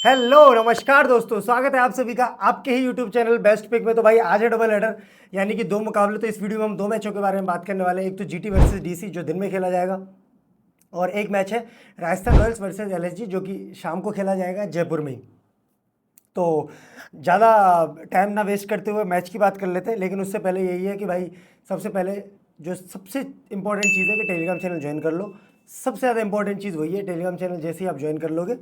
Hello नमस्कार दोस्तों, स्वागत है आप सभी का आपके ही यूट्यूब चैनल बेस्ट पिक में। तो भाई आज है डबल हेडर, यानी कि दो मुकाबले। तो इस वीडियो में हम दो मैचों के बारे में बात करने वाले हैं। एक तो जीटी वर्सेस डीसी जो दिन में खेला जाएगा, और एक मैच है राजस्थान रॉयल्स वर्सेस एलएसजी जो कि शाम को खेला जाएगा जयपुर में ही। तो ज़्यादा टाइम ना वेस्ट करते हुए मैच की बात कर लेते हैं, लेकिन उससे पहले यही है कि भाई सबसे पहले जो सबसे इंपॉर्टेंट चीज़ है कि टेलीग्राम चैनल ज्वाइन कर लो। सबसे ज़्यादा इंपॉर्टेंट चीज़ वही है, टेलीग्राम चैनल जैसे ही आप ज्वाइन कर लोगे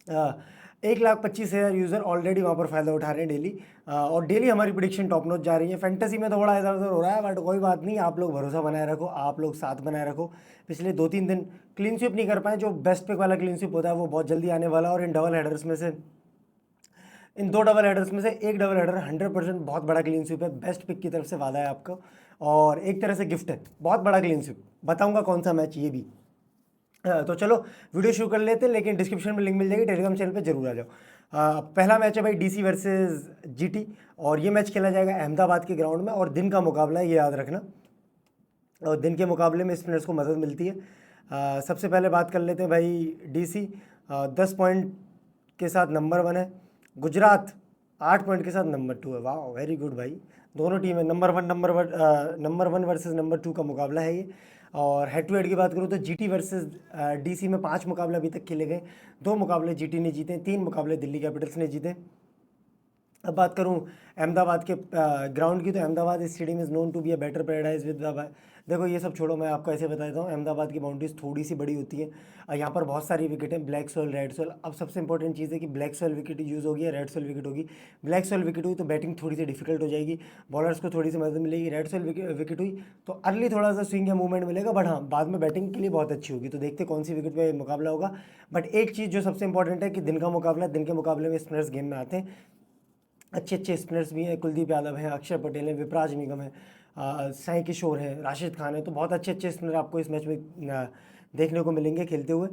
1,25,000 यूज़र ऑलरेडी वहाँ पर फ़ायदा उठा रहे हैं डेली। और डेली हमारी प्रिडिक्शन टॉप नॉच जा रही है। फैंटेसी में थोड़ा इधर उधर हो रहा है, बट कोई बात नहीं, आप लोग भरोसा बनाए रखो, आप लोग साथ बनाए रखो। पिछले 2-3 दिन क्लीन स्वीप नहीं कर पाए, जो बेस्ट पिक वाला क्लीन स्वीप होता है वो बहुत जल्दी आने वाला है। और इन दो डबल हेडर्स में से एक डबल हेडर 100% बहुत बड़ा क्लीन स्वीप है, बेस्ट पिक की तरफ से वादा है आपको, और एक तरह से गिफ्ट है, बहुत बड़ा क्लीन स्वीप। बताऊंगा कौन सा मैच ये भी। तो चलो वीडियो शुरू कर लेते हैं, लेकिन डिस्क्रिप्शन में लिंक मिल जाएगी, टेलीग्राम चैनल पे जरूर आ जाओ। पहला मैच है भाई डीसी वर्सेस जीटी, और ये मैच खेला जाएगा अहमदाबाद के ग्राउंड में, और दिन का मुकाबला है, ये याद रखना। और दिन के मुकाबले में स्पिनर्स को मदद मिलती है। सबसे पहले बात कर लेते हैं भाई डीसी 10 पॉइंट के साथ नंबर 1 है। गुजरात 8 पॉइंट के साथ नंबर 2 है। वाह, वेरी गुड भाई। दोनों टीम है नंबर वन वर्सेस नंबर 2 का मुकाबला है ये। और हेड टू हेड की बात करूँ तो जीटी वर्सेस डीसी में 5 मुकाबले अभी तक खेले गए। 2 मुकाबले जीटी ने जीते, 3 मुकाबले दिल्ली कैपिटल्स ने जीते। अब बात करूं अहमदाबाद के ग्राउंड की, तो Ahmedabad stadium is known to be a better paradise with the. देखो ये सब छोड़ो, मैं आपको ऐसे बता देता हूँ, अहमदाबाद की बाउंड्रीज थोड़ी सी बड़ी होती है। यहाँ पर बहुत सारी विकेट हैं, ब्लैक सॉइल रेड सॉइल। अब सबसे इंपॉर्टेंट चीज़ है कि ब्लैक सॉइल विकेट यूज़ होगी या रेड सॉइल विकेट होगी। ब्लैक सॉइल विकेट हुई तो बैटिंग थोड़ी सी डिफिकल्ट हो जाएगी, बॉलर्स को थोड़ी सी मदद मिलेगी। रेड सॉइल विकेट हुई तो अर्ली थोड़ा सा स्विंग या मूवमेंट मिलेगा, बट हाँ बाद में बैटिंग के लिए बहुत अच्छी होगी। तो देखते कौन सी विकेट पे मुकाबला होगा। बट एक चीज़ जो सबसे इंपॉर्टेंट है कि दिन का मुकाबला, दिन के मुकाबले में स्पिनर्स गेम में आते हैं, अच्छे अच्छे स्पिनर्स भी हैं। कुलदीप यादव हैं, अक्षर पटेल हैं, विपराज निगम है, साई किशोर हैं, राशिद खान है। तो बहुत अच्छे अच्छे स्पिनर आपको इस मैच में देखने को मिलेंगे खेलते हुए।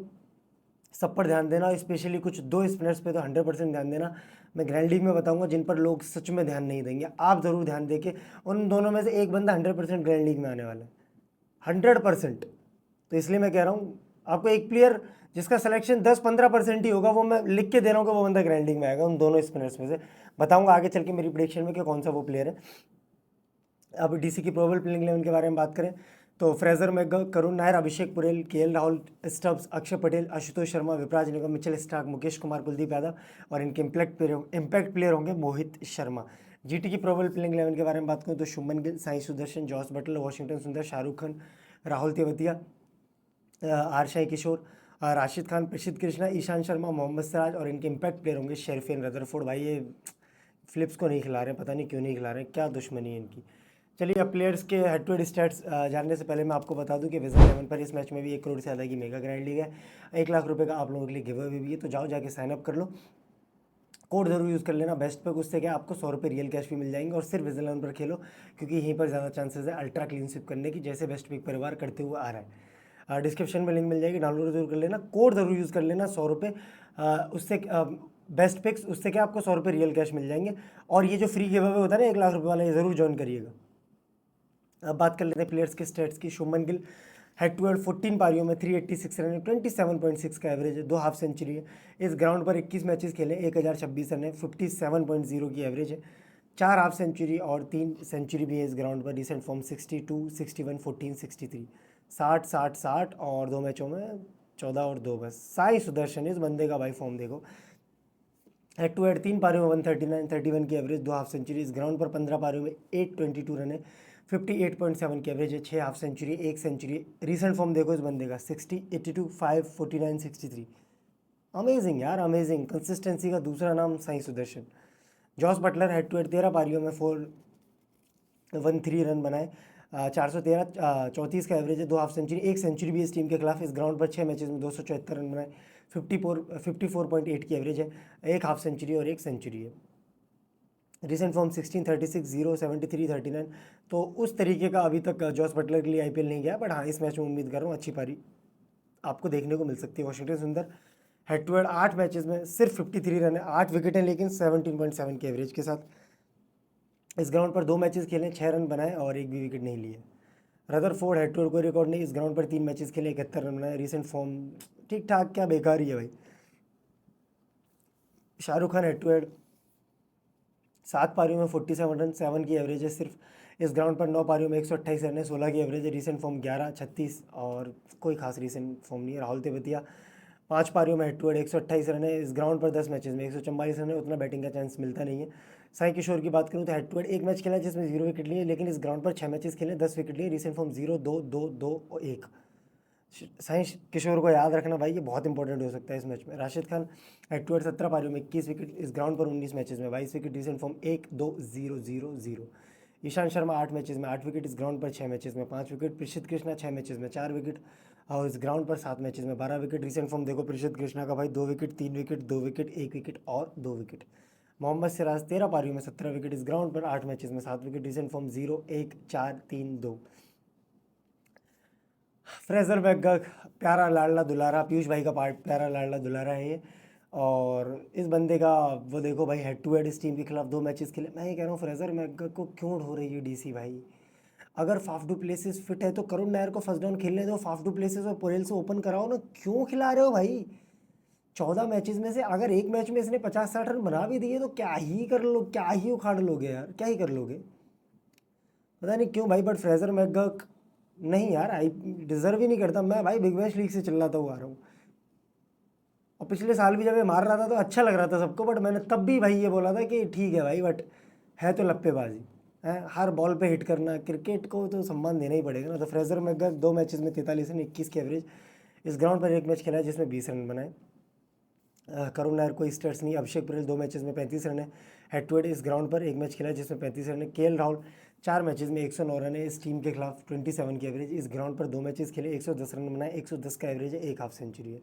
सब पर ध्यान देना, स्पेशली कुछ दो स्पिनर्स पे तो 100% ध्यान देना। मैं ग्रैंड लीग में बताऊंगा जिन पर लोग सच में ध्यान नहीं देंगे, आप ज़रूर ध्यान देके उन दोनों में से एक बंदा 100% ग्रैंड लीग में आने वाला है, 100%। तो इसलिए मैं कह रहा हूँ आपको एक प्लेयर जिसका सिलेक्शन 10-15% ही होगा, वो मैं लिख के दे रहा हूँ कि वो बंदा ग्रैंडिंग में आएगा उन दोनों स्पिनर्स में से। बताऊंगा आगे चल के मेरी प्रेडिक्शन में कि कौन सा वो प्लेयर है। अब डीसी की प्रोबेबल प्लेइंग 11 के बारे में बात करें तो फ्रेजर मैकगल, करुण Nair, Abhishek Porel, KL Rahul, Stubbs, Akshay Patel, Ashutosh Sharma, Vipraj Nigam, Mitchell Starc, Mukesh Kumar, Kuldeep Yadav, और इनके इम्पैक्ट प्लेयर होंगे मोहित शर्मा। जीटी की प्रोबेबल प्लेइंग 11 के बारे में बात करूँ तो Shubman Gill, Sai Sudharsan, Jos Buttler, Washington Sundar, Shahrukh Khan, Rahul Tewatia, आरशाई किशोर, राशिद खान, प्रसिद्ध कृष्णा, ईशान शर्मा, मोहम्मद सिराज, और इनके इम्पैक्ट प्लेयर होंगे शेरफेन रदरफोर्ड। भाई ये फ्लिप्स को नहीं खिला रहे हैं, पता नहीं क्यों नहीं खिला रहे हैं, क्या दुश्मनी है इनकी। चलिए अब प्लेयर्स के हेड टू हेड स्टैट्स जानने से पहले मैं आपको बता दूं कि विजन 11 पर इस मैच में भी 1 करोड़ से ज़्यादा की मेगा ग्रैंड लीग है। 1 लाख रुपए का आप लोगों के लिए गिव अवे भी है, तो जाओ जाके साइन अप कर लो। कोड जरूर यूज़ कर लेना बेस्ट पे, उससे क्या आपको 100 रुपये रियल कैश भी मिल जाएंगे। और सिर्फ विजन 11 पर खेलो, क्योंकि यहीं पर ज़्यादा चांसेस है अल्ट्रा क्लीन स्विप करने की, जैसे बेस्ट पिक परिवार करते हुए आ रहा है। डिस्क्रिप्शन में लिंक मिल जाएगी, डाउनलोड जरूर कर लेना, कोड ज़रूर यूज़ कर लेना 100 रुपये। उससे बेस्ट पिक्स, उससे क्या आपको 100 रुपये रियल कैश मिल जाएंगे। और ये जो फ्री गिव अवे होता है ना 1 लाख रुपये वाला, ये ज़रूर ज्वाइन करिएगा। अब बात कर लेते हैं प्लेयर्स के स्टेट्स की। Shubman Gill head to head 14 पारियों में 386 रन है, 27.6 का एवरेज है, 2 हाफ सेंचुरी है। इस ग्राउंड पर 21 मैचेस खेले, 1026 रन है, 57.0 की एवरेज है, 4 हाफ सेंचुरी और 3 सेंचुरी भी है इस ग्राउंड पर। रिसेंट फॉर्म 62, 61, 14, 63, 60, 60, 60, और 2 मैचों में 14 और 2 बस। साई सुदर्शन, इस बंदे का भाई फॉर्म देखो। हेड टू हेड 3 पारियों में 139, 31 की एवरेज, 2 हाफ सेंचुरी। इस ग्राउंड पर 15 पारियों में 822 रन है, 58.7 की एवरेज है, 6 half century, 1 century. Recent form देखो इस बंदे का 60, 82, 5, 49, 63। अमेजिंग यार, अमेजिंग कंसिस्टेंसी का दूसरा नाम Sai Sudharsan. Jos Buttler head to head 13 पारियों में 413 रन बनाए, 413, 34 का एवरेज है, 2 हाफ सेंचुरी, 1 सेंचुरी भी इस टीम के खिलाफ। इस ग्राउंड पर 6 मैचेस में 274 रन बनाए, 54.8 की एवरेज है, 1 हाफ सेंचुरी और 1 सेंचुरी है। Recent form 16, 36, 0, 73, 39। तो उस तरीके का अभी तक जॉस बटलर के लिए आईपीएल नहीं गया, बट हाँ इस मैच में उम्मीद कर रहा हूँ अच्छी पारी आपको देखने को मिल सकती है। वॉशिंगटन सुंदर हेड टू हेड 8 मैचेस में सिर्फ 53 रन है, 8 विकेट हैं, लेकिन 17.7 के एवरेज के साथ। इस ग्राउंड पर 2 मैचेस खेले, 6 रन बनाए और 1 भी विकेट नहीं लिए। रदरफोर्ड हेड टू हेड कोई रिकॉर्ड नहीं, इस ग्राउंड पर 3 मैचेस खेले, 71 रन बनाए। रिसेंट फॉर्म ठीक ठाक, क्या बेकार ही है भाई। Shahrukh Khan head to head 7 पारियों में 47 रन, 7 की एवरेज है सिर्फ। इस ग्राउंड पर 9 पारियों में 128 रन है, 16 की एवरेज है। रीसेंट फॉर्म 11, 36 और कोई खास रीसेंट फॉर्म नहीं है। राहुल तेवतिया 5 पारियों में हेड टू हेड 128 रन है। इस ग्राउंड पर 10 मैचेस में 144 रन है, उतना बैटिंग का चांस मिलता नहीं है। साई किशोर की बात करूँ तो हेड टू हेड एक मैच खेला है जिसमें 0 विकेट लिए, लेकिन इस ग्राउंड पर 6 मैचेस खेले, 10 विकेट लिए। रीसेंट फॉर्म 0, 2, 2, 2 और 1। साई किशोर को याद रखना भाई, ये बहुत इंपॉर्टेंट हो सकता है इस मैच में। Rashid Khan head to head 17 पारियों में 21 विकेट, इस ग्राउंड पर 19 मैचेस में 22 wicket. Recent form 1, 2, 0, 0, 0। Ishant Sharma 8 matches में 8 विकेट, इस ग्राउंड पर 6 मैचेस में 5 विकेट। प्रसिद्ध कृष्णा 6 मैचेस में 4 विकेट और इस ग्राउंड पर 7 मैचेस में 12 विकेट। रीसेंट फॉर्म देखो प्रसिद्ध कृष्णा का भाई, 2 विकेट, 3 विकेट, 2 विकेट, 1 विकेट और 2 विकेट। मोहम्मद सिराज 13 पारियों में 17 विकेट, इस ग्राउंड पर 8 मैचेस में 7 wicket. Recent form 0, 1, 4, 3, 2। Fraser McGurk प्यारा लाडला दुलारा, पीयूष भाई का पार्ट प्यारा लाडला दुलारा है ये। और इस बंदे का वो देखो भाई, हेड टू हेड इस टीम के खिलाफ 2 मैचेस खेले। मैं ये कह रहा हूँ फ्रेजर मैकगर्क को क्यों ढो रही है डीसी भाई। अगर फाफ डू प्लेसेस फिट है तो करुण नायर को फर्स्ट डाउन खेलने दो, फाफ डू प्लेसेस और पुरेल से ओपन कराओ ना, क्यों खिला रहे हो भाई। 14 मैचेस में से अगर एक मैच में इसने 50-60 रन बना भी दिए तो क्या ही कर लो, क्या ही उखाड़ लोगे यार, क्या ही कर लोगे। पता नहीं क्यों भाई, बट फ्रेजर मैकगर्क नहीं यार, आई डिजर्व ही नहीं करता। मैं भाई बिग बैश लीग से चिल्लाता हुआ आ रहा हूँ, और पिछले साल भी जब ये मार रहा था तो अच्छा लग रहा था सबको, बट मैंने तब भी भाई ये बोला था कि ठीक है भाई, बट है तो लप्पेबाजी है, हर बॉल पे हिट करना, क्रिकेट को तो सम्मान देना ही पड़ेगा ना। तो फ्रेजर मैकगर्क 2 मैचेस में 43 रन, 21 की एवरेज। इस ग्राउंड पर एक मैच खेला है जिसमें 20 रन बनाए। करुण नायर कोई स्टेट्स नहीं। अभिषेक पुरेल 2 मैचेस में 35 रन है, हेड टू हेड इस ग्राउंड पर एक मैच खेला है जिसमें 35 रन है। केएल राहुल 4 मैचेस में 109 रन है, इस टीम के खिलाफ 27 की एवरेज। इस ग्राउंड पर 2 मैचेस खेले, 110 रन बनाए, 110 का एवरेज है, एक हाफ सेंचुरी है।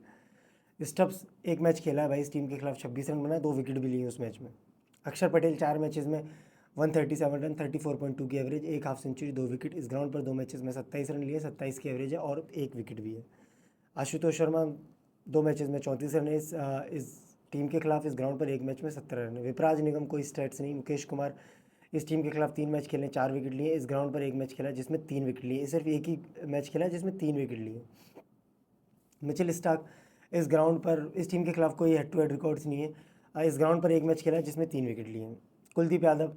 स्टब्स एक मैच खेला है भाई, इस टीम के खिलाफ 26 रन बनाए, 2 विकेट भी लिए उस मैच में। अक्षर पटेल 4 मैचेस में 137 रन, 34.2 की एवरेज, एक हाफ सेंचुरी, 2 विकेट। इस ग्राउंड पर 2 मैचेस में 27 रन लिए, 27 की एवरेज है और 1 विकेट भी है। आशुतोष शर्मा 2 मैचेस में 34 रन है, इस टीम के खिलाफ। इस ग्राउंड पर एक मैच में 17 रन है। विपराज निगम कोई स्टैट्स नहीं। मुकेश कुमार इस टीम के खिलाफ 3 मैच खेले, 4 विकेट लिए। इस ग्राउंड पर एक मैच खेला जिसमें 3 विकेट लिए, सिर्फ एक ही मैच खेला जिसमें 3 विकेट लिए। मिचेल स्टार्क इस ग्राउंड पर, इस टीम के खिलाफ कोई हेड टू हेड रिकॉर्ड्स नहीं है। इस ग्राउंड पर एक मैच खेला जिसमें 3 विकेट लिए। कुलदीप यादव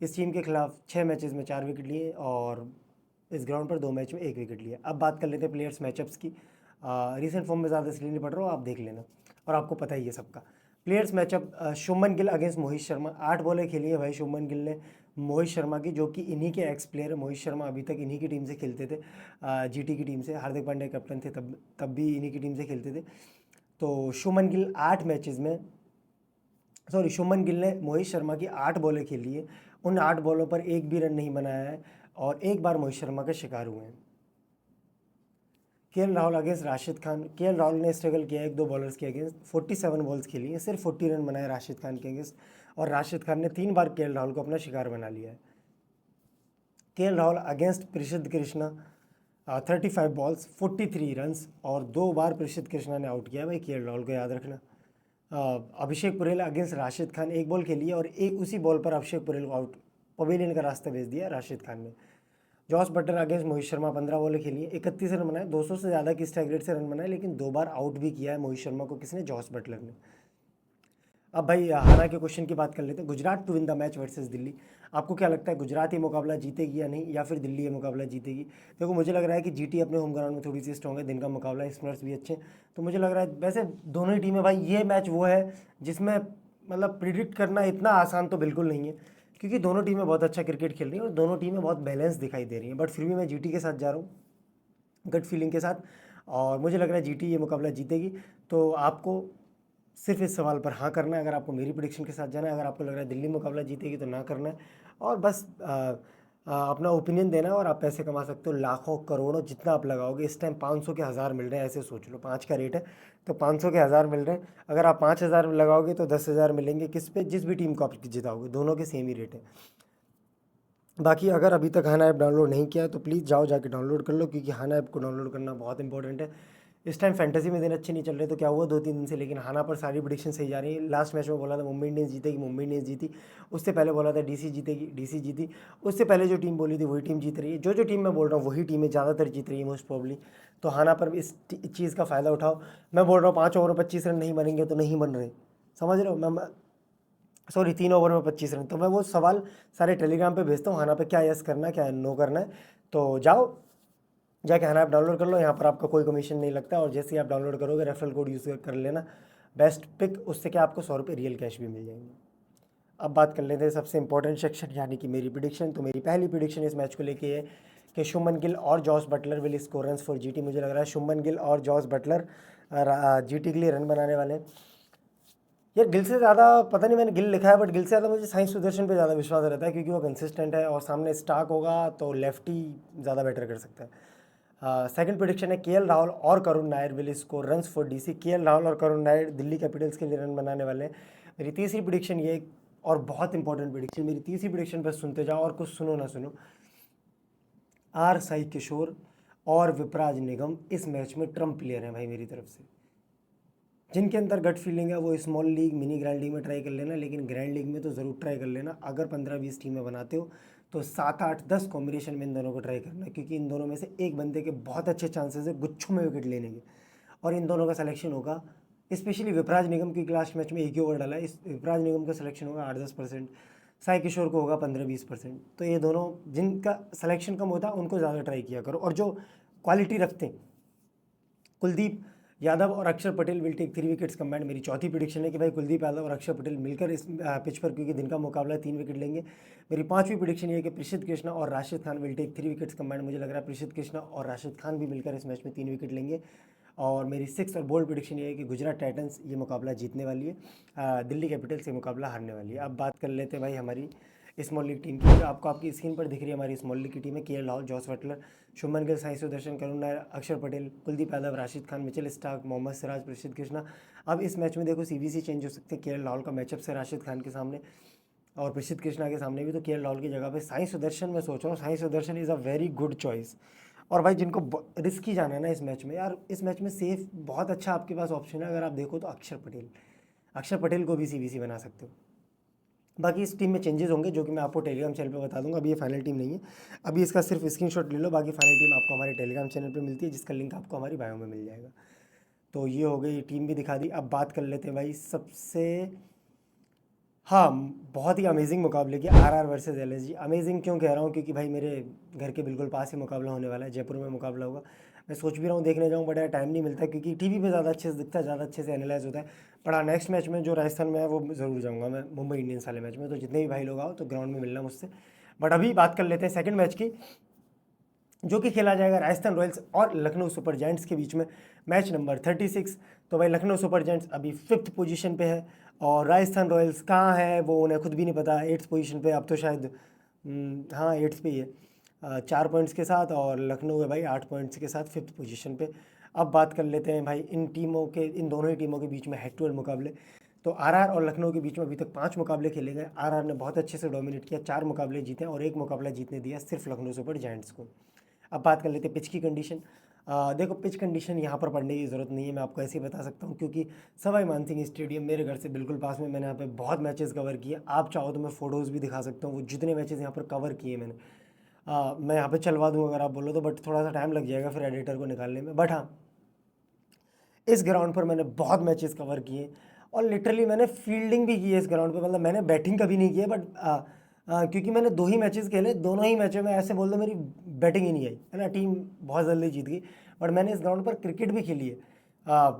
इस टीम के खिलाफ 6 मैचेस में 4 विकेट लिए और इस ग्राउंड पर 2 मैच में 1 विकेट लिए। अब बात कर लेते हैं प्लेयर्स मैचअप्स की। रीसेंट फॉर्म में ज़्यादा इसलिए नहीं पढ़ रहा हूँ, आप देख लेना और आपको पता ही है सबका। Players matchup, Shubman Gill against Mohit Sharma. 8 बॉलें खेली है भाई शुभमन गिल ने मोहित शर्मा की, जो कि इन्हीं के एक्स प्लेयर है। मोहित शर्मा अभी तक इन्हीं की टीम से खेलते थे, जीटी की टीम से। हार्दिक पांड्या कैप्टन थे तब भी इन्हीं की टीम से खेलते थे। तो शुभमन गिल 8 मैचेस में, सॉरी, शुभमन गिल ने मोहित शर्मा की 8 बॉलें खेली है, उन 8 बॉलों पर एक भी रन नहीं बनाया है और एक बार मोहित शर्मा का शिकार हुए हैं। KL Rahul against Rashid Khan. KL Rahul ने स्ट्रगल किया 1-2 बॉलर्स के अगेंस्ट, 47 बॉल्स खेली हैं, सिर्फ 40 रन बनाए राशिद खान के अगेंस्ट, और राशिद खान ने 3 बार केएल राहुल को अपना शिकार बना लिया है। केएल राहुल अगेंस्ट प्रसिद्ध कृष्णा 35 बॉल्स 43 रन्स, और 2 बार प्रसिद्ध कृष्णा ने आउट किया भाई केएल राहुल को, याद रखना। अभिषेक पुरेल अगेंस्ट राशिद खान 1 बॉल खेली है और एक उसी बॉल पर अभिषेक पुरेल को आउट, पवेलियन का रास्ता भेज दिया राशिद खान ने। Jos Buttler against Mohit Sharma 15 बॉलें खेली है, 31 रन बनाए, 200 से ज़्यादा की स्ट्राइक रेट से रन बनाए, लेकिन 2 बार आउट भी किया है मोहित शर्मा को। किसने? जॉस बटलर ने। अब भाई हाना के क्वेश्चन की बात कर लेते हैं। Gujarat to win the match versus Delhi. आपको क्या लगता है, गुजरात ये मुकाबला जीतेगी या नहीं, या फिर दिल्ली ये मुकाबला जीतेगी? देखो मुझे लग रहा है कि जीटी अपने होम ग्राउंड में थोड़ी सी स्ट्रॉन्ग है, दिन का मुकाबला, स्पिनर्स भी अच्छे हैं, तो मुझे लग रहा है वैसे दोनों ही टीमें भाई, ये मैच वो है जिसमें मतलब प्रिडिक्ट करना इतना आसान तो बिल्कुल नहीं है, क्योंकि दोनों टीमें बहुत अच्छा क्रिकेट खेल रही हैं और दोनों टीमें बहुत बैलेंस दिखाई दे रही हैं। बट फिर भी मैं जीटी के साथ जा रहा हूँ, गट फीलिंग के साथ, और मुझे लग रहा है जीटी ये मुकाबला जीतेगी। तो आपको सिर्फ इस सवाल पर हाँ करना है अगर आपको मेरी प्रेडिक्शन के साथ जाना है। अगर आपको लग रहा है दिल्ली मुकाबला जीतेगी तो ना करना है, और बस अपना ओपिनियन देना है। और आप पैसे कमा सकते हो लाखों करोड़ों, जितना आप लगाओगे। इस टाइम 500 के 1000 मिल रहे हैं, ऐसे सोच लो, 5 का रेट है तो 500 के 1000 मिल रहे हैं। अगर आप 5000 लगाओगे तो 10,000 मिलेंगे, किस पे? जिस भी टीम को आप जिताओगे, दोनों के सेम ही रेट है। बाकी अगर अभी तक हाना ऐप डाउनलोड नहीं किया है तो प्लीज़ जाओ जाके डाउनलोड कर लो, क्योंकि हाना ऐप को डाउनलोड करना बहुत इंपॉर्टेंट है। इस टाइम फैंटेसी में दिन अच्छे नहीं चल रहे, तो क्या हुआ 2-3 दिन से, लेकिन हाना पर सारी प्रेडिक्शन सही जा रही है। लास्ट मैच में बोला था मुंबई इंडियंस जीतेगी, मुंबई इंडियंस जीती। उससे पहले बोला था डीसी जीतेगी, डीसी जीती। उससे पहले जो टीम बोली थी वही टीम जीत रही है। जो टीम मैं बोल रहा हूँ वही टीमें ज़्यादातर जीत रही है मोस्ट प्रॉब्ली। तो हाना पर इस चीज़ का फ़ायदा उठाओ। मैं बोल रहा हूँ 5 ओवर 25 रन नहीं बनेंगे तो नहीं बन रहे, समझ रहे हो? मैं सॉरी 3 ओवर में 25 रन। तो मैं वो सवाल सारे टेलीग्राम पे भेजता हूँ, हाना पे क्या यस करना है क्या नो करना है। तो जाओ जाके हाना ऐप डाउनलोड कर लो, यहाँ पर आपका कोई कमीशन नहीं लगता। और जैसे ही आप डाउनलोड करोगे रेफरल कोड यूज़ कर लेना बेस्ट पिक, उससे क्या आपको 100 रुपये रियल कैश भी मिल जाएंगे। अब बात कर लेते हैं सबसे इंपॉर्टेंट सेक्शन यानी कि मेरी प्रिडिक्शन। तो मेरी पहली प्रिडिक्शन इस मैच को लेके है कि शुभमन गिल और Jos Buttler will score runs for GT. मुझे लग रहा है शुभमन गिल और जॉस बटलर जीटी के लिए रन बनाने वाले हैं। यार गिल से ज़्यादा पता नहीं मैंने गिल लिखा है, बट गिल से ज़्यादा मुझे साई सुदर्शन पे ज़्यादा विश्वास रहता है, क्योंकि वो कंसिस्टेंट है और सामने स्टार्क होगा तो लेफ्टी ज़्यादा बेटर कर सकता है। सेकंड प्रेडिक्शन है केएल राहुल और Karun Nair will score runs for DC. KL Rahul और करुण नायर दिल्ली कैपिटल्स के लिए रन बनाने वाले हैं। मेरी तीसरी प्रेडिक्शन ये, और बहुत इंपॉर्टेंट प्रेडिक्शन, मेरी तीसरी प्रेडिक्शन बस सुनते जाओ और कुछ सुनो ना सुनो। आर साई किशोर और विपराज निगम इस मैच में ट्रम्प प्लेयर हैं भाई मेरी तरफ से। जिनके अंदर गट फीलिंग है वो small league mini grand league में ट्राई कर लेना, लेकिन ग्रैंड लीग में तो ज़रूर ट्राई कर लेना। अगर 15-20 टीमें बनाते हो तो 7-8-10 कॉम्बिनेशन में इन दोनों को ट्राई करना, क्योंकि इन दोनों में से एक बंदे के बहुत अच्छे चांसेस है गुच्छों में विकेट लेने के। और इन दोनों का सिलेक्शन होगा, स्पेशली विपराज निगम की लास्ट मैच में एक ही ओवर डाला है, इस विपराज निगम का सिलेक्शन होगा 8-10%, साई किशोर को होगा 15-20%। तो ये दोनों जिनका सिलेक्शन कम होता है उनको ज़्यादा ट्राई किया करो। और जो क्वालिटी रखते हैं, कुलदीप यादव और Axar Patel will take 3 wickets combined. मेरी चौथी प्रेडिक्शन है कि भाई कुलदीप यादव और अक्षर पटेल मिलकर इस पिच पर, क्योंकि दिन का मुकाबला है, 3 विकेट लेंगे। मेरी पांचवी प्रेडिक्शन ये है कि प्रसिद्ध कृष्णा और Rashid Khan will take 3 wickets combined. मुझे लग रहा है प्रसिद्ध कृष्णा और राशिद खान भी मिलकर इस मैच में 3 विकेट लेंगे। और मेरी सिक्स और बोल्ड प्रेडिक्शन ये है कि गुजरात टाइटंस ये मुकाबला जीतने वाली है, दिल्ली कैपिटल्स ये मुकाबला हारने वाली है। अब बात कर लेते हैं भाई हमारी स्मॉल लीग टीम की। आपको आपकी स्क्रीन पर दिख रही है हमारी स्मॉल लीग की टीम है। KL Rahul, Jos Buttler, Shubman Gill, Sai Sudharsan, Karun Nair, Axar Patel, Kuldeep Yadav, Rashid Khan, Mitchell Starc, Mohammed Siraj, Prasidh Krishna. अब इस मैच में देखो सीबीसी चेंज हो सकते हैं। केएल राहुल का मैचअप से राशिद खान के सामने और प्रसिद्ध कृष्णा के सामने भी, तो केएल राहुल की जगह पे साई सुदर्शन मैं सोच रहा हूँ। Sai Sudarshan is a very good choice. और भाई जिनको रिस्की जाना है ना इस मैच में, यार इस मैच में सेफ बहुत अच्छा आपके पास ऑप्शन है। अगर आप देखो तो अक्षर पटेल को भी सीबीसी बना सकते हो। बाकी इस टीम में चेंजेस होंगे जो कि मैं आपको टेलीग्राम चैनल पे बता दूंगा। अभी ये फाइनल टीम नहीं है, अभी इसका सिर्फ स्क्रीनशॉट ले लो। बाकी फाइनल टीम आपको हमारे टेलीग्राम चैनल पे मिलती है, जिसका लिंक आपको हमारी बायो में मिल जाएगा। तो ये हो गई, टीम भी दिखा दी। अब बात कर लेते हैं भाई सबसे, हाँ, बहुत ही अमेजिंग मुकाबले की आरआर वर्सेस एलएसजी। अमेजिंग क्यों कह रहा हूँ, क्योंकि भाई मेरे घर के बिल्कुल पास ही मुकाबला होने वाला है, जयपुर में मुकाबला होगा। मैं सोच भी रहा हूँ देखने जाऊँ, बट यार टाइम नहीं मिलता, क्योंकि टीवी पे ज़्यादा अच्छे से दिखता है, ज़्यादा अच्छे से एनालाइज होता है। पर हाँ, नेक्स्ट मैच में जो राजस्थान में है वो ज़रूर जाऊँगा मैं, मुंबई इंडियंस वाले मैच में। तो जितने भी भाई लोग आओ तो ग्राउंड में मिलना मुझसे। बट अभी बात कर लेते हैं सेकंड मैच की, जो कि खेला जाएगा राजस्थान रॉयल्स और लखनऊ सुपर जायंट्स के बीच में, मैच नंबर 36। तो भाई लखनऊ सुपर जायंट्स अभी 5th पोजीशन पे है और राजस्थान रॉयल्स कहाँ है वो उन्हें खुद भी नहीं पता। 8th पोजीशन पे अब तो शायद, हाँ 8th पे ही है, 4 पॉइंट्स के साथ। और लखनऊ है भाई 8 पॉइंट्स के साथ 5th पोजीशन पे। अब बात कर लेते हैं भाई इन दोनों ही टीमों के बीच में हेड टू हेड मुकाबले। तो आरआर और लखनऊ के बीच में अभी तक 5 मुकाबले खेले गए। आरआर ने बहुत अच्छे से डोमिनेट किया, 4 मुकाबले जीते और 1 मुकाबला जीतने दिया सिर्फ लखनऊ सुपर जायंट्स को। अब बात कर लेते हैं पिच की कंडीशन। देखो पिच कंडीशन यहाँ पर पढ़ने की ज़रूरत नहीं है, मैं आपको ऐसे ही बता सकता हूँ, क्योंकि सवाई मानसिंह स्टेडियम मेरे घर से बिल्कुल पास में, मैंने यहाँ पे बहुत मैचेस कवर किए। आप चाहो तो मैं फ़ोटोज़ भी दिखा सकता हूँ वो जितने मैचेस यहाँ पर कवर किए मैंने। मैं यहाँ पे चलवा दूँ अगर आप बोलो तो, बट थोड़ा सा टाइम लग जाएगा फिर एडिटर को निकालने में। बट हाँ, इस ग्राउंड पर मैंने बहुत मैचेस कवर किए और लिटरली मैंने फील्डिंग भी की है इस ग्राउंड पे। मतलब मैंने बैटिंग कभी नहीं की है, बट क्योंकि मैंने 2 ही मैचेस खेले, दोनों ही मैचों में ऐसे बोल दो मेरी बैटिंग ही नहीं आई है ना, टीम बहुत जल्दी जीत गई। बट मैंने इस ग्राउंड पर क्रिकेट भी खेली है।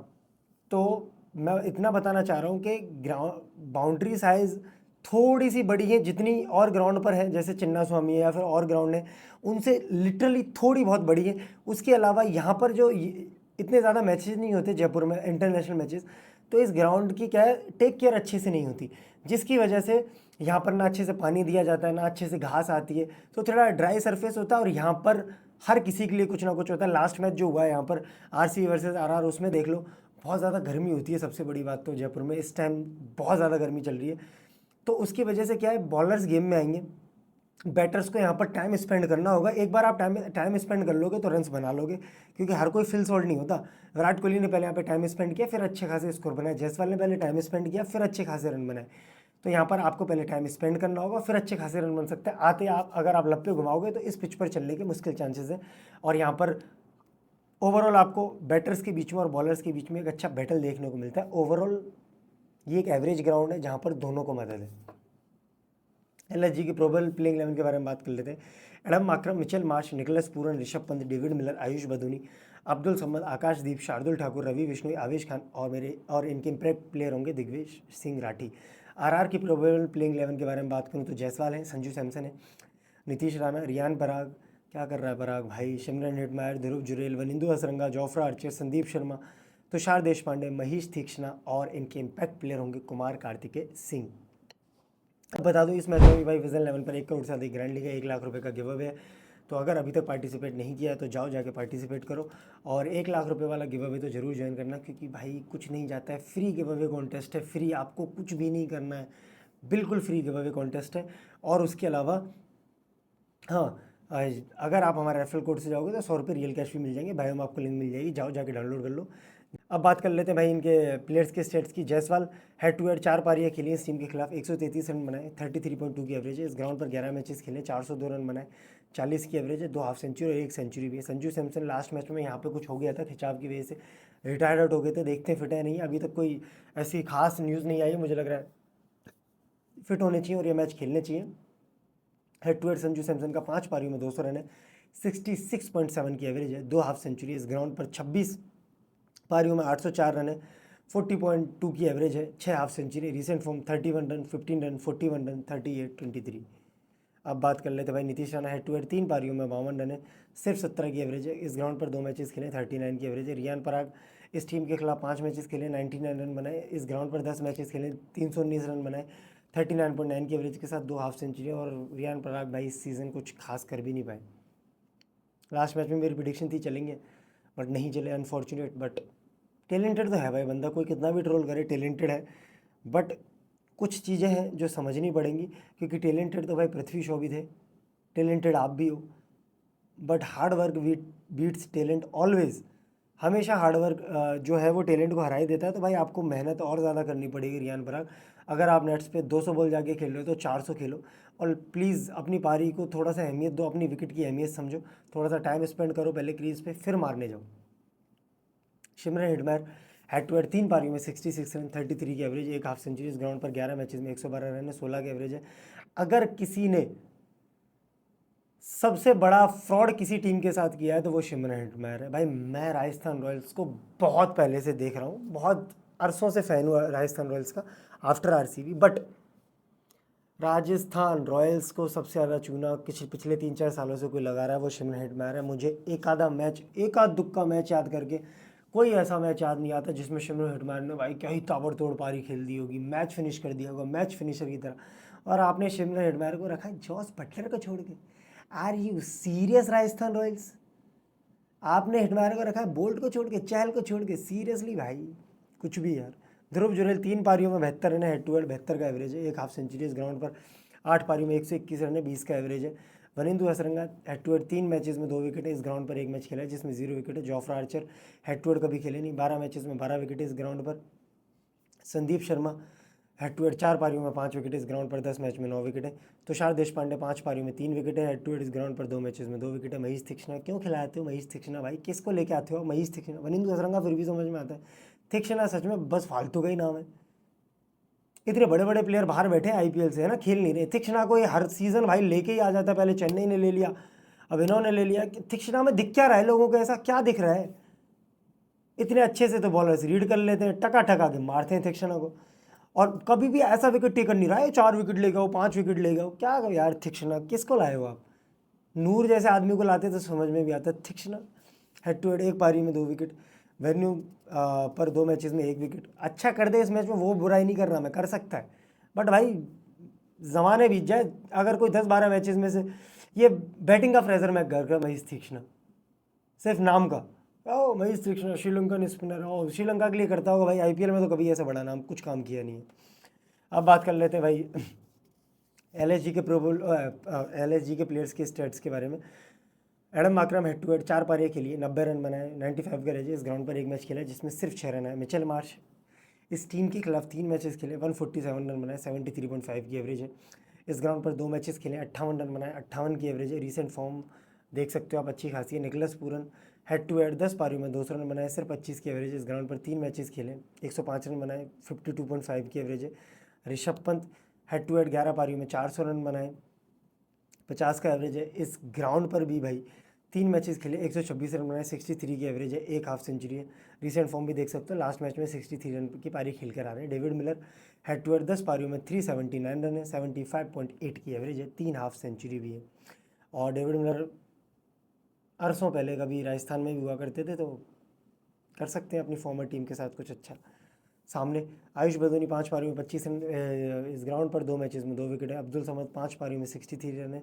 तो मैं इतना बताना चाह रहा हूँ कि ग्राउंड बाउंड्री साइज़ थोड़ी सी बड़ी है, जितनी और ग्राउंड पर है जैसे चिन्ना स्वामी है या फिर और ग्राउंड है उनसे लिटरली थोड़ी बहुत बड़ी है। उसके अलावा यहाँ पर जो इतने ज़्यादा मैचेस नहीं होते जयपुर में, इंटरनेशनल मैचेस, तो इस ग्राउंड की क्या है, टेक केयर अच्छे से नहीं होती, जिसकी वजह से यहाँ पर ना अच्छे से पानी दिया जाता है, ना अच्छे से घास आती है, तो थोड़ा ड्राई सरफेस होता है। और यहाँ पर हर किसी के लिए कुछ ना कुछ होता है। लास्ट मैच जो हुआ है यहाँ पर आरसीबी वर्सेस आरआर, उसमें देख लो बहुत ज़्यादा गर्मी होती है। सबसे बड़ी बात तो जयपुर में इस टाइम बहुत ज़्यादा गर्मी चल रही है, तो उसकी वजह से क्या है, बॉलर्स गेम में आएंगे, बैटर्स को यहाँ पर टाइम स्पेंड करना होगा। एक बार आप टाइम स्पेंड कर लोगे तो रन्स बना लोगे, क्योंकि हर कोई फिल शॉट नहीं होता। विराट कोहली ने पहले यहाँ पे टाइम स्पेंड किया फिर अच्छे खासे स्कोर बनाए, जायसवाल ने पहले टाइम स्पेंड किया फिर अच्छे खासे रन बनाए। तो यहाँ पर आपको पहले टाइम स्पेंड करना होगा फिर अच्छे खासे रन बन सकते हैं। आते आप अगर आप लप्पे घुमाओगे तो इस पिच पर चलने के मुश्किल चांसेस हैं। और यहाँ पर ओवरऑल आपको बैटर्स के बीच में और बॉलर्स के बीच में एक अच्छा बैटल देखने को मिलता है। ओवरऑल ये एक एवरेज ग्राउंड है जहाँ पर दोनों को मदद है। एलएसजी के प्रोबेबल प्लेइंग 11 के बारे में बात कर लेते हैं। Aidan Markram, Mitchell Marsh, Nicholas Pooran, Rishabh Pant, David Miller, Ayush Badoni, Abdul Samad, Akashdeep, Shardul Thakur, Ravi Bishnoi, Avesh Khan और इनके इम्पैक्ट प्लेयर होंगे दिग्विजय सिंह राठी। आरआर की प्रोबेबल प्लेइंग 11 के बारे में बात करूँ तो जायसवाल है, संजू सैमसन है, नीतीश राणा, रियान पराग, क्या कर रहा है पराग भाई, सिमरन हेटमायर, ध्रुव जुरेल, वनिंदु हसरंगा, जोफ्रा आर्चर, संदीप शर्मा, तुषार देशपांडे, महेश तीक्ष्णा और इनके इम्पैक्ट प्लेयर होंगे कुमार कार्तिकेय सिंह। बता दूं इस मैच में भी भाई विजन 11 पर 1 करोड़ से अधिक ग्रैंड लीग है, 1 लाख रुपए का गिव अवे है। तो अगर अभी तक पार्टिसिपेट नहीं किया है तो जाओ जाके पार्टिसिपेट करो और 1 लाख रुपए वाला गिव अवे तो जरूर ज्वाइन करना, क्योंकि भाई कुछ नहीं जाता है, फ्री गिव अवे कॉन्टेस्ट है, फ्री, आपको कुछ भी नहीं करना है, बिल्कुल फ्री गिव अवे कॉन्टेस्ट है। और उसके अलावा हाँ, अगर आप हमारे रेफरल कोड से जाओगे तो 100 रुपये रियल कैश भी मिल जाएंगे, भाई हम आपको लिंक मिल जाएगी, जाओ जाके डाउनलोड कर लो। अब बात कर लेते हैं भाई इनके प्लेयर्स के स्टेट्स की। जायसवाल हेड टू हेड 4 पारियाँ खेली इस टीम के खिलाफ, 133 रन बनाए, 33.2 की एवरेज है। इस ग्राउंड पर 11 मैचेस खेले, 402 रन बनाए, 40 की एवरेज है, 2 हाफ सेंचुरी और 1 सेंचुरी भी है। संजू सैमसन लास्ट मैच में यहाँ पे कुछ हो गया था, खिंचाव की वजह से रिटायर्ड आउट हो गए थे, देखते हैं फिट है नहीं, अभी तक कोई ऐसी खास न्यूज़ नहीं आई, मुझे लग रहा है फिट होने चाहिए और ये मैच खेलने चाहिए। Head to head Sanju Samson का 5 पारियों में 200 रन है, 66.7 की एवरेज है, 2 हाफ सेंचुरी। इस ग्राउंड पर 26 पारियों में 804 रन है, 40.2 की एवरेज है, 6 half century. Recent form 31 run, 15 run, 41 run, 38, 23। अब बात कर लेते हैं भाई Nitish Rana, head to head 3 पारियों में 52 रन है, सिर्फ 17 की एवरेज है। इस ग्राउंड पर 2 मैचेस खेले, 39 की एवरेज है। रियान पराग इस टीम के खिलाफ 5 मैचेस खेले, 99 रन बनाए। इस ग्राउंड पर 10 मैचेस खेले, 319 रन बनाए, 39.9 की एवरेज के साथ 2 हाफ सेंचुरी। और रियान पराग भाई इस सीज़न कुछ खास कर भी नहीं पाए। लास्ट मैच में मेरी प्रिडिक्शन थी चलेंगे बट नहीं चले, अनफॉर्चुनेट। बट टैलेंटेड तो है भाई बंदा, कोई कितना भी ट्रोल करे टैलेंटेड है, बट कुछ चीज़ें हैं जो समझनी पड़ेंगी, क्योंकि टैलेंटेड तो भाई पृथ्वी शॉ भी थे, टैलेंटेड आप भी हो, but hard work beats talent always. हमेशा हार्ड वर्क जो है वो टैलेंट को हरा ही देता है। तो भाई आपको मेहनत और ज़्यादा करनी पड़ेगी रियान पराग। अगर आप नेट्स पे 200 बॉल जाके खेल रहे हो तो 400 खेलो, और प्लीज़ अपनी पारी को थोड़ा सा अहमियत दो, अपनी विकेट की अहमियत समझो, थोड़ा सा टाइम स्पेंड करो पहले क्रीज पे, फिर मारने जाओ। Shimron Hetmyer head to head 3 पारियों में 66 रन, 33 की एवरेज, 1 हाफ सेंचुरी। इस ग्राउंड पर 11 मैचेस में 112 रन है, 16 की एवरेज है। अगर किसी ने सबसे बड़ा फ्रॉड किसी टीम के साथ किया है तो वो सिमरन हेटमायर है भाई। मैं राजस्थान रॉयल्स को बहुत पहले से देख रहा हूँ, बहुत अरसों से फ़ैन हुआ राजस्थान रॉयल्स का after RCB, but Rajasthan Royals को सबसे ज़्यादा चूना पिछले 3-4 सालों से कोई लगा रहा है वो सिमरन हेटमायर है। मुझे एक आध दुक्का मैच याद करके कोई ऐसा मैच याद नहीं आता जिसमें सिमरन हेटमायर ने भाई क्या ही ताबड़तोड़ पारी खेल दी होगी, मैच फिनिश कर दिया होगा, मैच फिनिशर की तरह। और आपने सिमरन हेटमायर को रखा है जॉस बटलर को छोड़ के। Are you serious Rajasthan Royals? आपने हेटमायर को रखा है बोल्ट को छोड़ के, चहल को छोड़ के, सीरियसली भाई कुछ भी यार। ध्रुव जुरेल 3 पारियों में 72 रन है, हेड टू हेड 72 का एवरेज है, 1 हाफ सेंचुरी। इस ग्राउंड पर 8 पारियों में 121 रन है, 20 का एवरेज है। Wanindu Hasaranga head to head 3 matches में 2 विकेट है, इस ग्राउंड पर 1 मैच खेला है जिसमें 0 विकेट है। Jofra Archer head to head कभी खेले नहीं, 12 मैचेस में 12 विकेट है इस ग्राउंड पर। Sandeep Sharma head to head 4 पारियों में 5 विकेट, इस ग्राउंड पर 10 मैच में 9 विकेट है। तुषार देशपांडे 5 पारियों में 3 विकेट है, हेड टू हेड इस ग्राउंड पर 2 मैचेस में 2 विकेट है। महेश तीक्ष्णा क्यों खिलाते हो? महेश तीक्ष्णा भाई किसको लेके आते हो? महेश तीक्ष्णा, वनिंदु हसरंगा फिर भी समझ में आता है, तीक्ष्णा सच में बस फालतू का ही नाम है। इतने बड़े बड़े प्लेयर बाहर बैठे हैं आईपीएल से, है ना, खेल नहीं रहे। तीक्ष्णा को ये हर सीजन भाई लेके ही आ जाता है, पहले चेन्नई ने ले लिया, अब इन्होंने ले लिया। तीक्ष्णा में दिख क्या रहा है लोगों को, ऐसा क्या दिख रहा है? इतने अच्छे से तो बॉलर्स रीड कर लेते हैं, टका टका के मारते हैं तीक्ष्णा को, और कभी भी ऐसा विकेट टेकन नहीं रहा है 4 विकेट ले गए, 5 विकेट ले गए। क्या यार तीक्ष्णा किसको लाए हो आप? नूर जैसे आदमी को लाते तो समझ में भी आता है। तीक्ष्णा हेड टू हेड 1 पारी में 2 विकेट, वेन्यू पर 2 मैचेस में 1 विकेट। अच्छा कर दे इस मैच में, वो बुराई नहीं कर रहा मैं, कर सकता है, बट भाई ज़माने बीत जाए। अगर कोई 10-12 मैचेस में से ये बैटिंग का फ्रेजर मैं घर का महेश तीक्ष्णा, सिर्फ नाम का। ओ महेश तीक्ष्णा श्रीलंकन स्पिनर, ओ श्रीलंका के लिए करता होगा भाई, आईपीएल में तो कभी ऐसा बड़ा नाम कुछ काम किया नहीं है। अब बात कर लेते हैं भाई एलएसजी के प्लेयर्स के स्टेट्स के बारे में। Adam Markram head to head 4 पारियाँ खेली, 90 रन बनाए, 95 का एवरेज। इस ग्राउंड पर 1 मैच खेला है जिसमें सिर्फ 6 रन है। मिचेल मार्श इस टीम के खिलाफ 3 मैचेस खेले, 147 रन बनाए, 73.5 की एवरेज है। इस ग्राउंड पर 2 मैचेस खेले, 58 रन बनाए, 58 की एवरेज है। रिसेंट फॉर्म देख सकते हो आप, अच्छी खासी है। Nicholas Pooran head to head 10 पारियों में 200 रन बनाए, सिर्फ 25 की एवरेज है। इस ग्राउंड पर 3 मैचेस खेले, 105 रन बनाए, 52.5 की एवरेज है। Rishabh Pant head to head 11 पारियों में 400 रन बनाए, 50 का एवरेज है। इस ग्राउंड पर भी भाई 3 मैचेस खेले, 126 रन बनाए, 63 की एवरेज है, एक हाफ सेंचुरी है। रिसेंट फॉर्म भी देख सकते हो, लास्ट मैच में 63 रन की पारी खेल कर आ रहे हैं। David Miller head to head 10 पारियों में 379 रन है, 75.8 की एवरेज है, 3 हाफ सेंचुरी भी है। और डेविड मिलर अरसों पहले कभी राजस्थान में भी हुआ करते थे, तो कर सकते हैं अपनी फॉर्मर टीम के साथ कुछ अच्छा। सामने आयुष बदोनी 5 पारियों में 25 रन, इस ग्राउंड पर 2 मैचेस में 2 विकेट है। अब्दुल समद 5 पारियों में 63 रन है।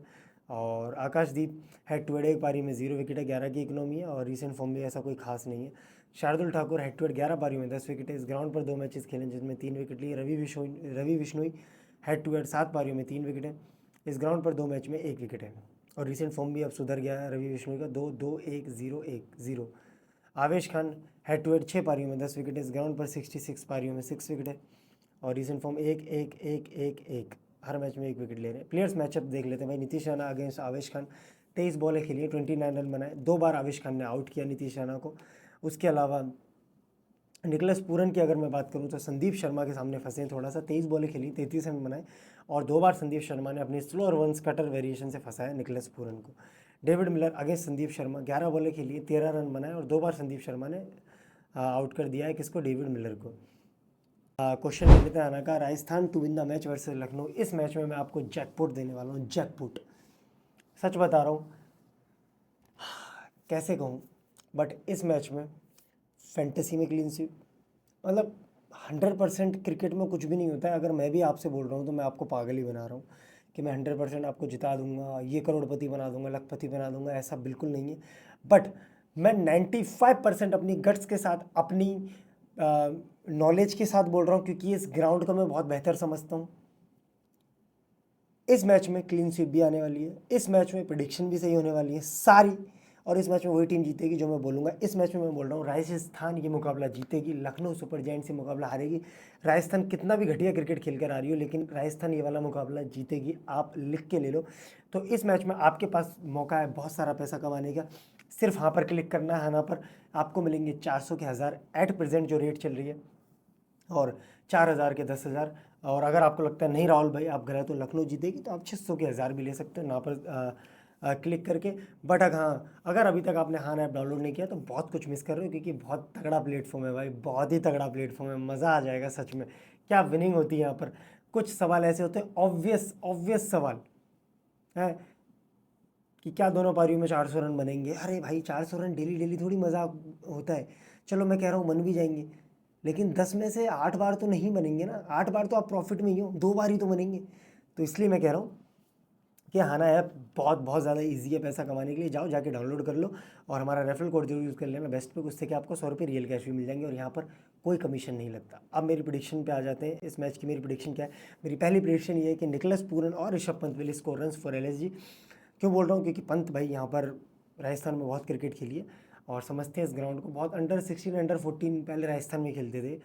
और आकाशदीप हेड टू हेड 1 पारी में 0 विकेट है, 11 की इकोनॉमी है और रिसेंट फॉर्म में ऐसा कोई खास नहीं है। Shardul Thakur head to head 11 पारियों में 10 विकेट है। इस ग्राउंड पर 2 मैचेस खेले जिसमें 3 विकेट लिए। Ravi Bishnoi head to head 7 पारियों में 3 विकेट है। इस ग्राउंड पर 2 मैच में 1 विकेट है। और रिसेंट फॉर्म भी अब सुधर गया है रवि बिश्नोई का, 2-2-1-0-1-0। आवेश खान हेड टू हेड 6 पारियों में 10 विकेट है। इस ग्राउंड पर 66 पारियों में 6 विकेट है। और रिसेंट फॉर्म 1-1-1-1-1, हर मैच में 1 विकेट ले रहे हैं। प्लेयर्स मैचअप देख लेते हैं भाई। नीतीश राणा अगेंस्ट आवेश खान, 23 बॉलें खेली, 29 रन बनाए, 2 बार आवेश खान ने आउट किया नीतीश राणा को। उसके अलावा निकलस पूरन की अगर मैं बात करूं तो संदीप शर्मा के सामने फंसे थोड़ा सा। 23 बॉलें खेली, 33 रन बनाए और 2 बार संदीप शर्मा ने अपनी स्लोअर वंस कटर वेरिएशन से फंसाया निकलस पूरन को। David Miller against Sandeep Sharma, 11 बॉलें खेली, 13 रन बनाए और 2 बार संदीप शर्मा ने आउट कर दिया है किसको, डेविड मिलर को। क्वेश्चन ले लेते हैं आना का, Rajasthan to win the match versus Lucknow. इस मैच में मैं आपको जैकपुट देने वाला हूँ, जैकपुट। सच बता रहा हूँ, कैसे कहूँ, बट इस मैच में फैंटेसी में क्लीन स्वीप, मतलब 100% क्रिकेट में कुछ भी नहीं होता है। अगर मैं भी आपसे बोल रहा हूँ तो मैं आपको पागल ही बना रहा हूँ कि मैं 100% आपको जिता दूंगा, ये करोड़पति बना दूंगा, लखपति बना दूंगा, ऐसा बिल्कुल नहीं है। बट मैं 95% अपनी गट्स के साथ, अपनी नॉलेज के साथ बोल रहा हूँ, क्योंकि इस ग्राउंड को मैं बहुत बेहतर समझता हूँ। इस मैच में क्लीन स्वीप भी आने वाली है, इस मैच में प्रेडिक्शन भी सही होने वाली है सारी, और इस मैच में वही टीम जीतेगी जो मैं बोलूँगा। इस मैच में मैं बोल रहा हूँ राजस्थान ये मुकाबला जीतेगी, लखनऊ सुपर जायंट से मुकाबला हारेगी। राजस्थान कितना भी घटिया क्रिकेट खेल कर आ रही हो, लेकिन राजस्थान ये वाला मुकाबला जीतेगी, आप लिख के ले लो। तो इस मैच में आपके पास मौका है बहुत सारा पैसा कमाने का। सिर्फ हाँ पर क्लिक करना है, हाँ पर आपको मिलेंगे 400 के 1000 एट प्रेजेंट जो रेट चल रही है, और 4000 के 10,000। और अगर आपको लगता है नहीं राहुल भाई आप गलत तो लखनऊ जीतेगी, तो आप 600 के 1000 भी ले सकते हो ना पर क्लिक करके। बट हाँ, अगर अभी तक आपने हान ऐप डाउनलोड नहीं किया तो बहुत कुछ मिस कर रहे हो, क्योंकि बहुत तगड़ा प्लेटफॉर्म है भाई, बहुत ही तगड़ा प्लेटफॉर्म है, मज़ा आ जाएगा सच में। क्या विनिंग होती है यहाँ पर। कुछ सवाल ऐसे होते हैं ऑब्वियस सवाल है कि क्या दोनों पारियों में 400 रन बनेंगे। अरे भाई 400 रन डेली डेली थोड़ी मज़ा होता है। चलो मैं कह रहा हूँ बन भी जाएंगे, लेकिन 10 में से 8 बार तो नहीं बनेंगे ना, 8 बार तो आप प्रॉफिट में ही हो, 2 बार ही तो बनेंगे। तो इसलिए मैं कह रहा हूँ कि हाना ऐप बहुत बहुत ज़्यादा इजी है पैसा कमाने के लिए। जाओ जाके डाउनलोड कर लो और हमारा रेफरल कोड जरूर यूज़ कर लेना बेस्ट पे, उससे कि आपको 100 रुपये रियल कैश भी मिल जाएंगे और यहाँ पर कोई कमीशन नहीं लगता। अब मेरी प्रेडिक्शन पे आ जाते हैं। इस मैच की मेरी प्रेडिक्शन क्या है। मेरी पहली प्रेडिक्शन ये है कि निकलस पूरन और Rishabh Pant will score run for LSG। क्यों बोल रहा हूँ, क्योंकि पंत भाई यहाँ पर राजस्थान में बहुत क्रिकेट खेली है और समझते हैं इस ग्राउंड को। बहुत अंडर 16 अंडर 14 पहले राजस्थान में खेलते थे।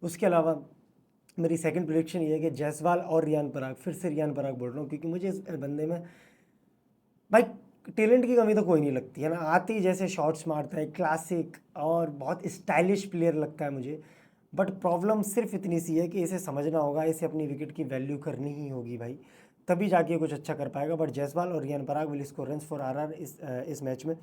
उसके अलावा मेरी सेकंड प्रेडिक्शन ये है कि जायसवाल और रियान पराग, फिर से रियान पराग बोल रहा हूँ, क्योंकि मुझे इस बंदे में भाई टैलेंट की कमी तो कोई नहीं लगती है ना। आते ही जैसे शॉट्स मारता है, क्लासिक और बहुत स्टाइलिश प्लेयर लगता है मुझे। बट प्रॉब्लम सिर्फ इतनी सी है कि इसे समझना होगा, इसे अपनी विकेट की वैल्यू करनी ही होगी भाई, तभी जाके कुछ अच्छा कर पाएगा। बट जायसवाल और Riyan Parag will score runs for RR इस मैच में।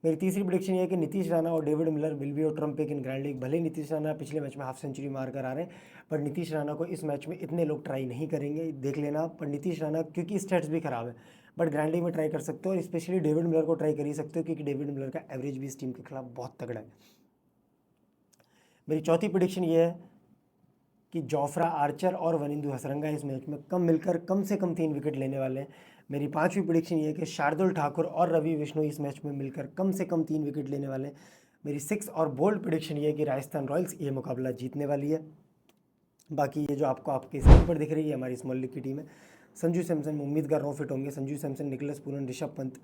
मेरी तीसरी प्रेडिक्शन ये है कि नीतीश राणा और डेविड मिलर विल बी और ट्रम्प पिक इन ग्रैंड लीग। भले नीतीश राणा पिछले मैच में हाफ सेंचुरी मार कर आ रहे हैं, पर नीतीश राणा को इस मैच में इतने लोग ट्राई नहीं करेंगे, देख लेना। पर नीतीश राणा क्योंकि स्टेट्स भी खराब है, बट ग्रैंड लीग में ट्राई कर सकते हो, और स्पेशली डेविड मिलर को ट्राई कर ही सकते हो, क्योंकि डेविड मिलर का एवरेज भी इस टीम के खिलाफ बहुत तगड़ा है। मेरी चौथी प्रेडिक्शन ये है कि जोफ्रा आर्चर और वनिंदु हसरंगा इस मैच में मिलकर कम से कम 3 विकेट लेने वाले हैं। मेरी पांचवी प्रेडिक्शन ये है कि शार्दुल ठाकुर और रवि बिश्नोई इस मैच में मिलकर कम से कम 3 विकेट लेने वाले हैं। मेरी 6 और बोल्ड प्रेडिक्शन ये है कि राजस्थान रॉयल्स ये मुकाबला जीतने वाली है। बाकी ये जो आपको आपके स्क्रीन पर दिख रही है हमारी स्मॉल लीग की टीम है। संजू सैमसन, उम्मीद कर रहा हूँ फिट होंगे। Sanju Samson, Nicholas Pooran, Rishabh Pant,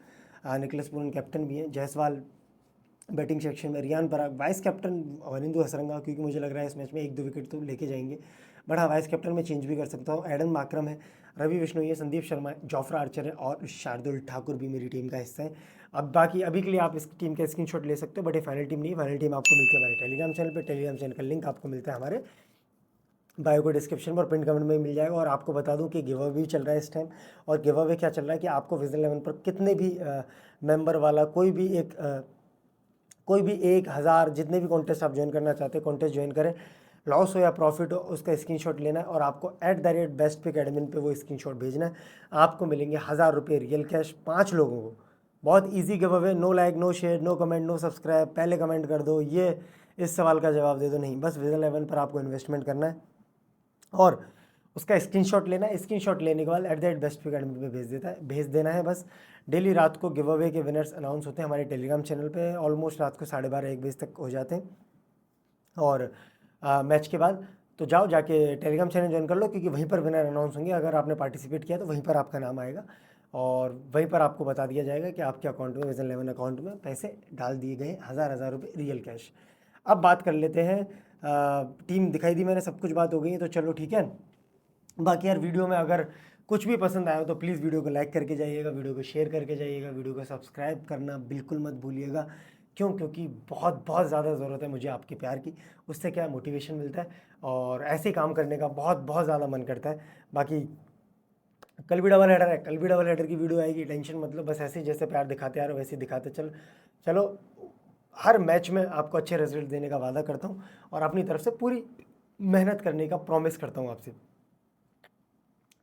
Nicholas Pooran captain भी हैं, जायसवाल बैटिंग सेक्शन में, रियान पराग वाइस कैप्टन, वनिंदु हसरंगा, क्योंकि मुझे लग रहा है इस मैच में 1-2 विकेट तो लेके जाएंगे। बट हाँ, वाइस कैप्टन में चेंज भी कर सकता हूँ। एडन मार्करम है, रवि बिश्नोई है, संदीप शर्मा है, जोफ्रा आर्चर है और शार्दुल ठाकुर भी मेरी टीम का हिस्सा है। अब बाकी अभी के लिए आप इस टीम का स्क्रीनशॉट ले सकते हो, बट ये फाइनल टीम नहीं है। फाइनल टीम आपको मिलती है हमारे टेलीग्राम चैनल पर। टेलीग्राम चैनल का लिंक आपको मिलता है हमारे बायो को डिस्क्रिप्शन में और पिन कमेंट में मिल जाएगा। और आपको बता दूं कि गिव अवे भी चल रहा है इस टाइम। और गिव अवे क्या चल रहा है कि आपको विजन 11 पर कितने भी मेंबर वाला कोई भी 1000 जितने भी कॉन्टेस्ट आप ज्वाइन करना चाहते हैं, कॉन्टेस्ट ज्वाइन करें, लॉस हो या प्रॉफिट हो, उसका स्क्रीनशॉट लेना है और आपको @bestpick admin पे वो स्क्रीनशॉट भेजना है। आपको मिलेंगे 1000 रुपये रियल कैश 5 लोगों को। बहुत easy give away, no like, no share, no comment, no subscribe, पहले कमेंट कर दो, ये इस सवाल का जवाब दे दो, नहीं, बस विजन 11 पर आपको इन्वेस्टमेंट करना है और उसका स्क्रीनशॉट लेना है। स्क्रीनशॉट लेने के बाद @bestpick admin पे भेज देना है बस। डेली रात को गिव अवे के विनर्स अनाउंस होते हैं हमारे टेलीग्राम चैनल पे, ऑलमोस्ट रात को 12:30-1 बजे तक हो जाते हैं। और मैच के बाद तो जाओ जाके टेलीग्राम चैनल ज्वाइन कर लो, क्योंकि वहीं पर विनर अनाउंस होंगे। अगर आपने पार्टिसिपेट किया तो वहीं पर आपका नाम आएगा और वहीं पर आपको बता दिया जाएगा कि आपके अकाउंट में, विजन 11 अकाउंट में पैसे डाल दिए गए 1000 रुपये रियल कैश। अब बात कर लेते हैं, टीम दिखाई दी मैंने, सब कुछ बात हो गई है, तो चलो ठीक है। बाकी यार वीडियो में अगर कुछ भी पसंद आया हो तो प्लीज़ वीडियो को लाइक करके जाइएगा, वीडियो को शेयर करके जाइएगा, वीडियो को सब्सक्राइब करना बिल्कुल मत भूलिएगा। क्यों? क्योंकि बहुत बहुत ज़्यादा ज़रूरत है मुझे आपके प्यार की। उससे क्या मोटिवेशन मिलता है और ऐसे काम करने का बहुत बहुत ज़्यादा मन करता है। बाकी कल भी डबल हेडर है, कल भी डबल हेडर की वीडियो आएगी, टेंशन मतलब, बस ऐसे ही जैसे प्यार दिखाते आ रहे हो वैसे ही दिखाते चलो। हर मैच में आपको अच्छे रिजल्ट देने का वादा करता हूँ और अपनी तरफ से पूरी मेहनत करने का प्रॉमिस करता हूँ आपसे।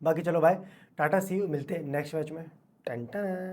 बाकी चलो भाई, टाटा, सी यू, मिलते हैं नेक्स्ट मैच में। टन टन।